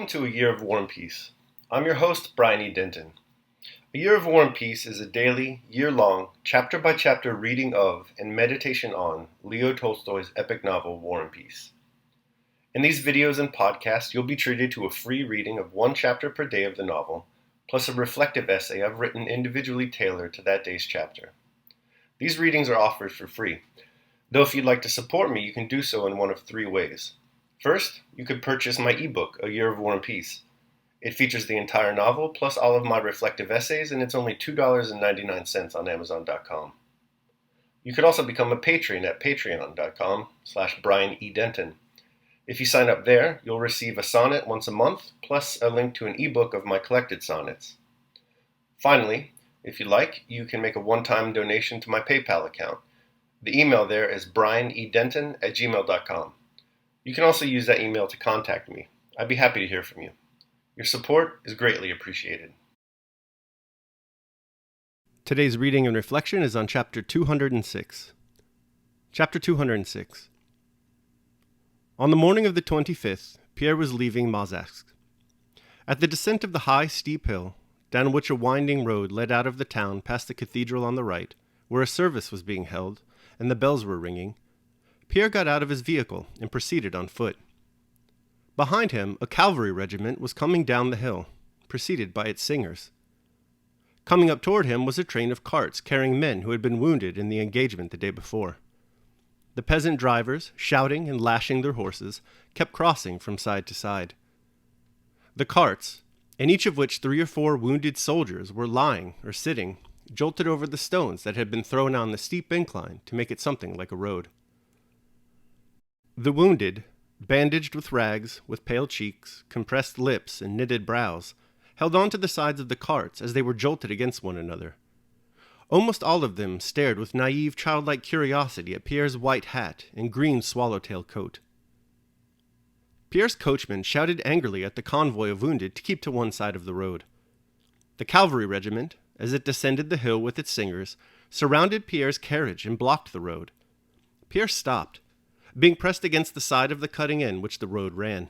Welcome to A Year of War and Peace. I'm your host, Brian E. Denton. A Year of War and Peace is a daily, year-long, chapter-by-chapter reading of and meditation on Leo Tolstoy's epic novel, War and Peace. In these videos and podcasts, you'll be treated to a free reading of one chapter per day of the novel, plus a reflective essay I've written individually tailored to that day's chapter. These readings are offered for free, though if you'd like to support me, you can do so in one of three ways. First, you could purchase my ebook, A Year of War and Peace. It features the entire novel, plus all of my reflective essays, and it's only $2.99 on Amazon.com. You could also become a patron at patreon.com/Brian E. Denton. If you sign up there, you'll receive a sonnet once a month, plus a link to an ebook of my collected sonnets. Finally, if you like, you can make a one-time donation to my PayPal account. The email there is brianedenton@gmail.com. You can also use that email to contact me. I'd be happy to hear from you. Your support is greatly appreciated. Today's reading and reflection is on Chapter 206. Chapter 206. On the morning of the 25th, Pierre was leaving Mazas. At the descent of the high, steep hill, down which a winding road led out of the town past the cathedral on the right, where a service was being held and the bells were ringing, Pierre got out of his vehicle and proceeded on foot. Behind him, a cavalry regiment was coming down the hill, preceded by its singers. Coming up toward him was a train of carts carrying men who had been wounded in the engagement the day before. The peasant drivers, shouting and lashing their horses, kept crossing from side to side. The carts, in each of which 3 or 4 wounded soldiers were lying or sitting, jolted over the stones that had been thrown on the steep incline to make it something like a road. The wounded, bandaged with rags, with pale cheeks, compressed lips, and knitted brows, held on to the sides of the carts as they were jolted against one another. Almost all of them stared with naive, childlike curiosity at Pierre's white hat and green swallowtail coat. Pierre's coachman shouted angrily at the convoy of wounded to keep to one side of the road. The cavalry regiment, as it descended the hill with its singers, surrounded Pierre's carriage and blocked the road. Pierre stopped, being pressed against the side of the cutting in which the road ran.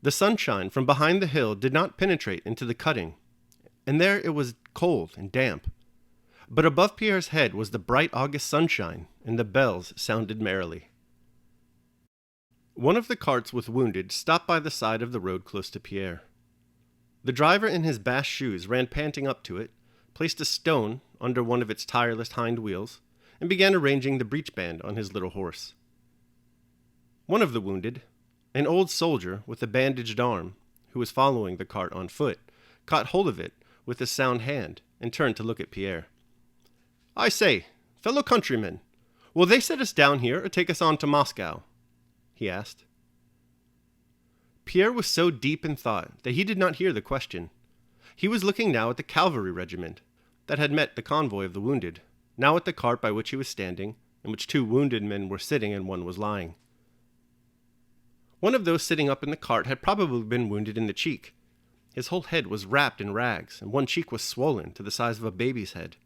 The sunshine from behind the hill did not penetrate into the cutting, and there it was cold and damp. But above Pierre's head was the bright August sunshine, and the bells sounded merrily. One of the carts with wounded stopped by the side of the road close to Pierre. The driver in his bast shoes ran panting up to it, placed a stone under one of its tireless hind wheels, and began arranging the breechband on his little horse. One of the wounded, an old soldier with a bandaged arm, who was following the cart on foot, caught hold of it with a sound hand and turned to look at Pierre. "I say, fellow countrymen, will they set us down here or take us on to Moscow?" he asked. Pierre was so deep in thought that he did not hear the question. He was looking now at the cavalry regiment that had met the convoy of the wounded, now at the cart by which he was standing, in which 2 wounded men were sitting and one was lying. One of those sitting up in the cart had probably been wounded in the cheek. His whole head was wrapped in rags, and one cheek was swollen to the size of a baby's head.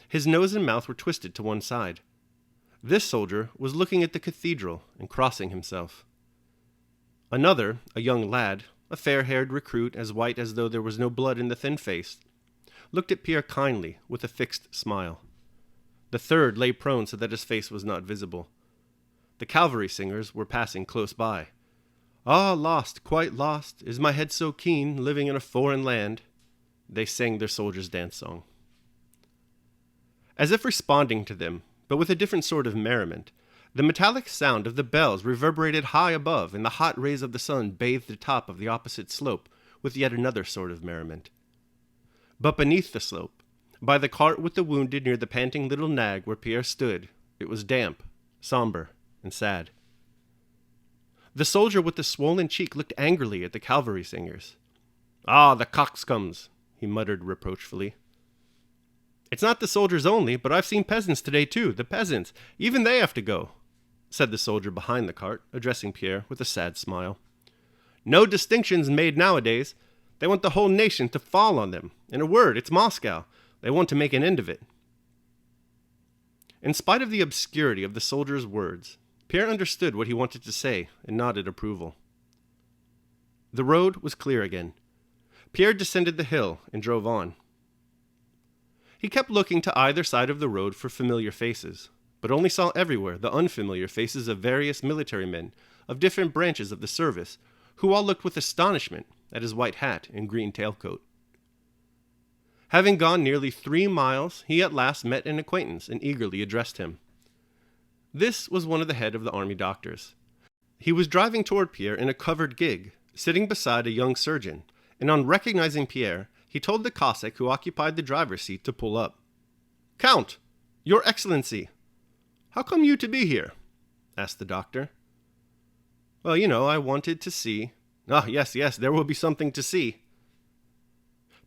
His nose and mouth were twisted to one side. This soldier was looking at the cathedral and crossing himself. Another, a young lad, a fair-haired recruit as white as though there was no blood in the thin face, looked at Pierre kindly with a fixed smile. The third lay prone so that his face was not visible. The cavalry singers were passing close by. "Ah, lost, quite lost, is my head so keen, living in a foreign land," they sang their soldiers' dance song. As if responding to them, but with a different sort of merriment, the metallic sound of the bells reverberated high above, and the hot rays of the sun bathed the top of the opposite slope with yet another sort of merriment. But beneath the slope, by the cart with the wounded near the panting little nag where Pierre stood, it was damp, somber, and sad. The soldier with the swollen cheek looked angrily at the cavalry singers. "Ah, the coxcombs," he muttered reproachfully. "It's not the soldiers only, but I've seen peasants today too, the peasants. Even they have to go," said the soldier behind the cart, addressing Pierre with a sad smile. "No distinctions made nowadays. They want the whole nation to fall on them. In a word, it's Moscow. They want to make an end of it." In spite of the obscurity of the soldier's words, Pierre understood what he wanted to say and nodded approval. The road was clear again. Pierre descended the hill and drove on. He kept looking to either side of the road for familiar faces, but only saw everywhere the unfamiliar faces of various military men of different branches of the service, who all looked with astonishment at his white hat and green tailcoat. Having gone nearly 3 miles, he at last met an acquaintance and eagerly addressed him. This was one of the head of the army doctors. He was driving toward Pierre in a covered gig, sitting beside a young surgeon, and on recognizing Pierre, he told the Cossack who occupied the driver's seat to pull up. "Count, your excellency, how come you to be here?" asked the doctor. "Well, I wanted to see—" "Ah, yes, there will be something to see."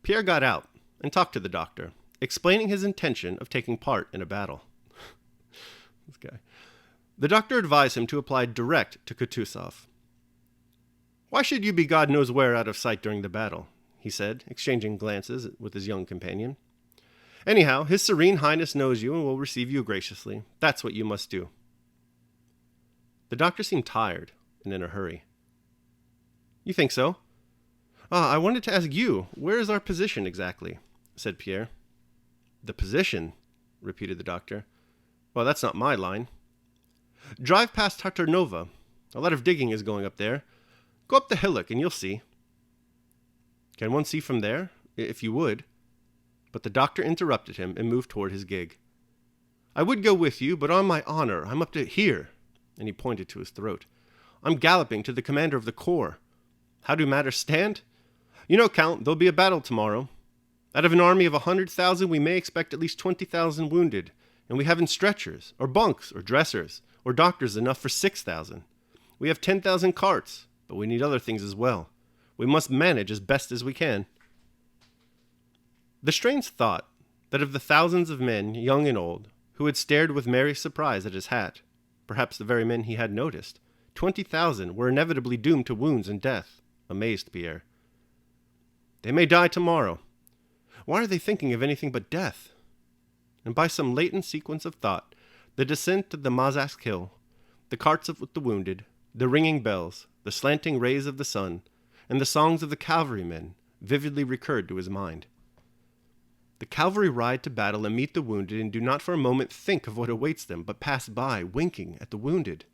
Pierre got out and talked to the doctor, explaining his intention of taking part in a battle. This guy. The doctor advised him to apply direct to Kutuzov. "Why should you be God knows where out of sight during the battle?" he said, exchanging glances with his young companion. "Anyhow, His Serene Highness knows you and will receive you graciously. That's what you must do." The doctor seemed tired and in a hurry. "You think so? I wanted to ask you, where is our position exactly?" said Pierre. "The position?" repeated the doctor. "Well, that's not my line." "Drive past Tartarnova. A lot of digging is going up there. Go up the hillock and you'll see." "Can one see from there? If you would." But the doctor interrupted him and moved toward his gig. "I would go with you, but on my honor, I'm up to here," and he pointed to his throat. "I'm galloping to the commander of the corps. How do matters stand? Count, there'll be a battle tomorrow. Out of an army of 100,000, we may expect at least 20,000 wounded, and we haven't stretchers, or bunks, or dressers, or doctors enough for 6,000. We have 10,000 carts, but we need other things as well. We must manage as best as we can." The strange thought that of the thousands of men, young and old, who had stared with merry surprise at his hat, perhaps the very men he had noticed, 20,000 were inevitably doomed to wounds and death, amazed Pierre. They may die tomorrow. Why are they thinking of anything but death? And by some latent sequence of thought, the descent of the Mazatsk hill, the carts with the wounded, the ringing bells, the slanting rays of the sun, and the songs of the cavalrymen vividly recurred to his mind. The cavalry ride to battle and meet the wounded and do not for a moment think of what awaits them, but pass by, winking at the wounded.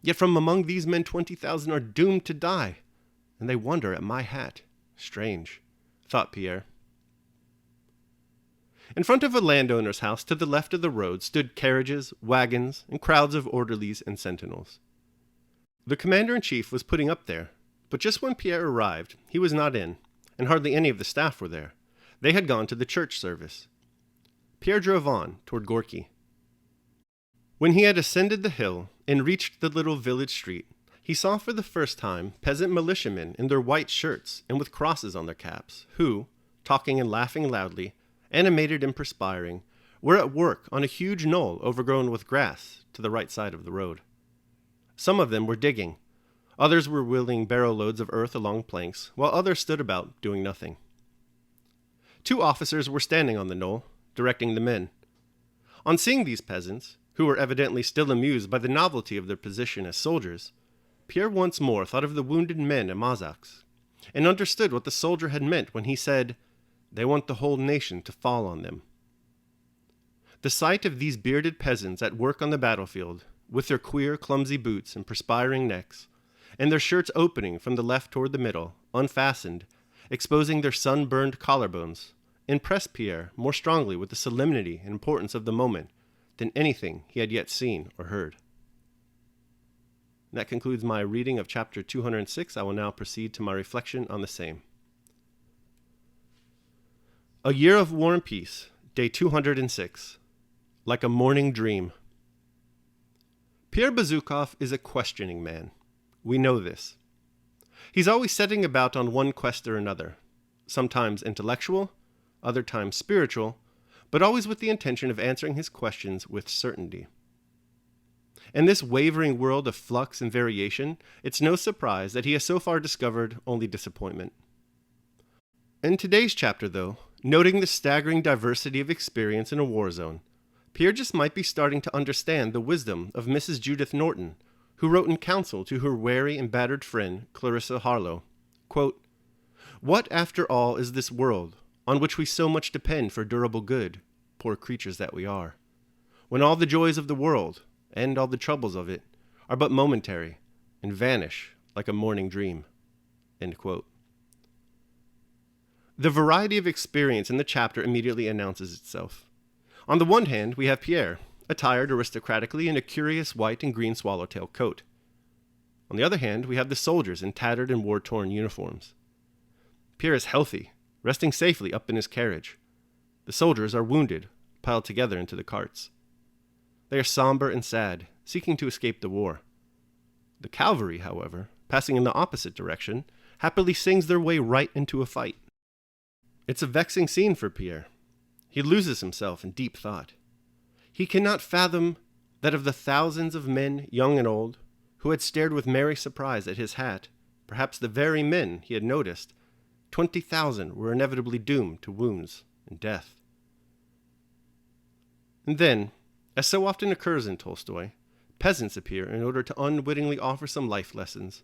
Yet from among these men 20,000 are doomed to die, and they wonder at my hat. Strange, thought Pierre. In front of a landowner's house to the left of the road stood carriages, wagons, and crowds of orderlies and sentinels. The commander-in-chief was putting up there, but just when Pierre arrived, he was not in, and hardly any of the staff were there. They had gone to the church service. Pierre drove on toward Gorky. When he had ascended the hill and reached the little village street, he saw for the first time peasant militiamen in their white shirts and with crosses on their caps, who, talking and laughing loudly, animated and perspiring, were at work on a huge knoll overgrown with grass to the right side of the road. Some of them were digging. Others were wheeling barrow loads of earth along planks, while others stood about doing nothing. 2 officers were standing on the knoll, directing the men. On seeing these peasants, who were evidently still amused by the novelty of their position as soldiers, Pierre once more thought of the wounded men at Mazatsk, and understood what the soldier had meant when he said, "They want the whole nation to fall on them." The sight of these bearded peasants at work on the battlefield, with their queer, clumsy boots and perspiring necks, and their shirts opening from the left toward the middle, unfastened, exposing their sun-burned collarbones, impressed Pierre more strongly with the solemnity and importance of the moment than anything he had yet seen or heard. That concludes my reading of chapter 206. I will now proceed to my reflection on the same. A Year of War and Peace, day 206. Like a morning dream. Pierre Bezukhov is a questioning man. We know this. He's always setting about on one quest or another, sometimes intellectual, other times spiritual, but always with the intention of answering his questions with certainty. In this wavering world of flux and variation, it's no surprise that he has so far discovered only disappointment. In today's chapter, though, noting the staggering diversity of experience in a war zone, Pierre just might be starting to understand the wisdom of Mrs. Judith Norton, who wrote in counsel to her weary and battered friend, Clarissa Harlowe, Quote, "What, after all, is this world, on which we so much depend for durable good, poor creatures that we are, when all the joys of the world, and all the troubles of it, are but momentary, and vanish like a morning dream." End quote. The variety of experience in the chapter immediately announces itself. On the one hand, we have Pierre, attired aristocratically in a curious white and green swallowtail coat. On the other hand, we have the soldiers in tattered and war-torn uniforms. Pierre is healthy, resting safely up in his carriage. The soldiers are wounded, piled together into the carts. They are somber and sad, seeking to escape the war. The cavalry, however, passing in the opposite direction, happily sings their way right into a fight. It's a vexing scene for Pierre. He loses himself in deep thought. He cannot fathom that of the thousands of men, young and old, who had stared with merry surprise at his hat, perhaps the very men he had noticed, 20,000 were inevitably doomed to wounds and death. And then, as so often occurs in Tolstoy, peasants appear in order to unwittingly offer some life lessons.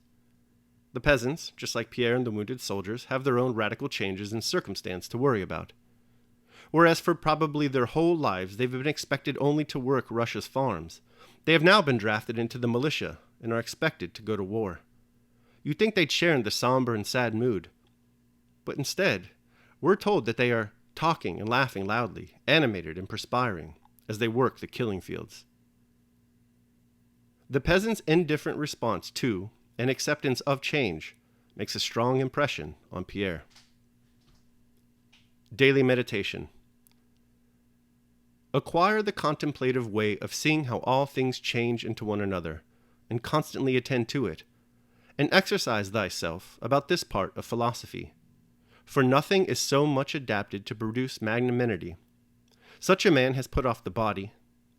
The peasants, just like Pierre and the wounded soldiers, have their own radical changes in circumstance to worry about. Whereas for probably their whole lives they've been expected only to work Russia's farms, they have now been drafted into the militia and are expected to go to war. You'd think they'd share in the somber and sad mood. But instead, we're told that they are talking and laughing loudly, animated and perspiring, as they work the killing fields. The peasants' indifferent response to and acceptance of change makes a strong impression on Pierre. Daily meditation. Acquire the contemplative way of seeing how all things change into one another, and constantly attend to it, and exercise thyself about this part of philosophy. For nothing is so much adapted to produce magnanimity. Such a man has put off the body,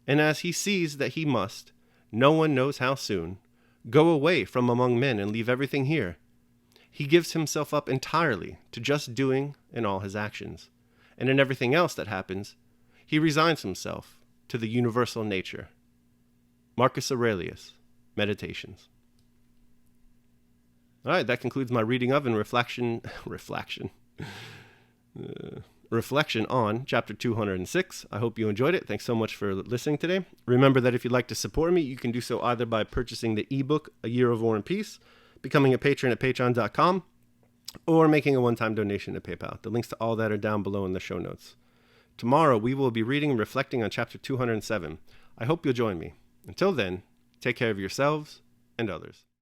and as he sees that he must, no one knows how soon, go away from among men and leave everything here, he gives himself up entirely to just doing in all his actions, and in everything else that happens, he resigns himself to the universal nature. Marcus Aurelius, Meditations. All right, that concludes my reading of and reflection on chapter 206. I hope you enjoyed it. Thanks so much for listening today. Remember that if you'd like to support me, you can do so either by purchasing the ebook, A Year of War and Peace, becoming a patron at patreon.com, or making a one-time donation to PayPal. The links to all that are down below in the show notes. Tomorrow, we will be reading and reflecting on chapter 207. I hope you'll join me. Until then, take care of yourselves and others.